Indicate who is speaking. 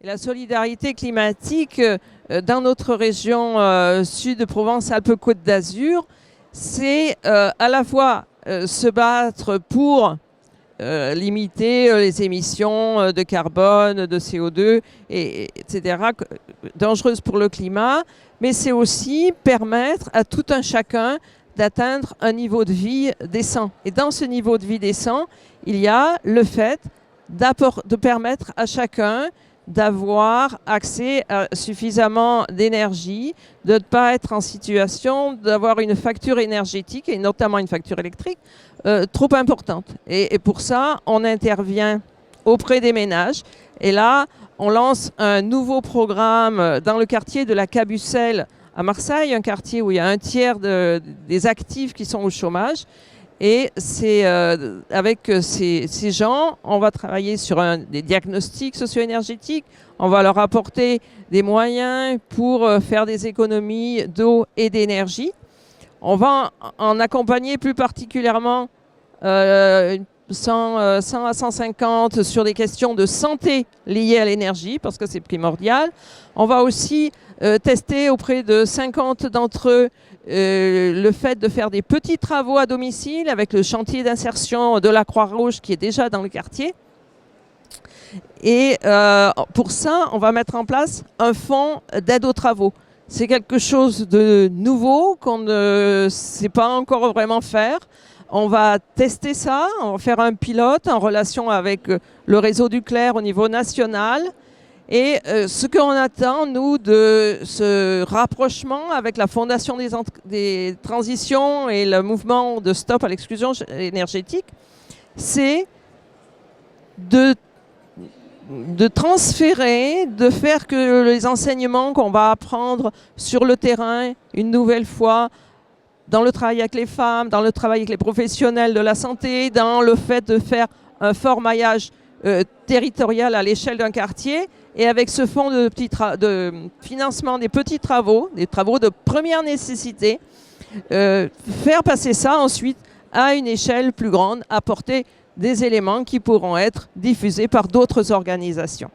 Speaker 1: Et la solidarité climatique dans notre région sud de Provence-Alpes-Côte d'Azur, c'est à la fois se battre pour limiter les émissions de carbone, de CO2, etc., dangereuses pour le climat, mais c'est aussi permettre à tout un chacun d'atteindre un niveau de vie décent. Et dans ce niveau de vie décent, il y a le fait de permettre à chacun d'avoir accès à suffisamment d'énergie, de ne pas être en situation d'avoir une facture énergétique, et notamment une facture électrique, trop importante. Et pour ça, on intervient auprès des ménages. Et là, on lance un nouveau programme dans le quartier de la Cabucelle à Marseille, un quartier où il y a un tiers des actifs qui sont au chômage. Et c'est avec ces gens, on va travailler sur des diagnostics socio-énergétiques, on va leur apporter des moyens pour faire des économies d'eau et d'énergie. On va en accompagner plus particulièrement 100 à 150 sur des questions de santé liées à l'énergie, parce que c'est primordial. On va aussi tester auprès de 50 d'entre eux le fait de faire des petits travaux à domicile avec le chantier d'insertion de la Croix-Rouge qui est déjà dans le quartier. Et pour ça, on va mettre en place un fonds d'aide aux travaux. C'est quelque chose de nouveau qu'on ne sait pas encore vraiment faire. On va tester ça, on va faire un pilote en relation avec le réseau du Clair au niveau national. Et ce qu'on attend, nous, de ce rapprochement avec la Fondation des transitions et le mouvement de stop à l'exclusion énergétique, c'est de transférer, de faire que les enseignements qu'on va apprendre sur le terrain, une nouvelle fois, dans le travail avec les femmes, dans le travail avec les professionnels de la santé, dans le fait de faire un fort maillage territorial à l'échelle d'un quartier, et avec ce fonds de financement des petits travaux, des travaux de première nécessité, faire passer ça ensuite à une échelle plus grande, apporter des éléments qui pourront être diffusés par d'autres organisations.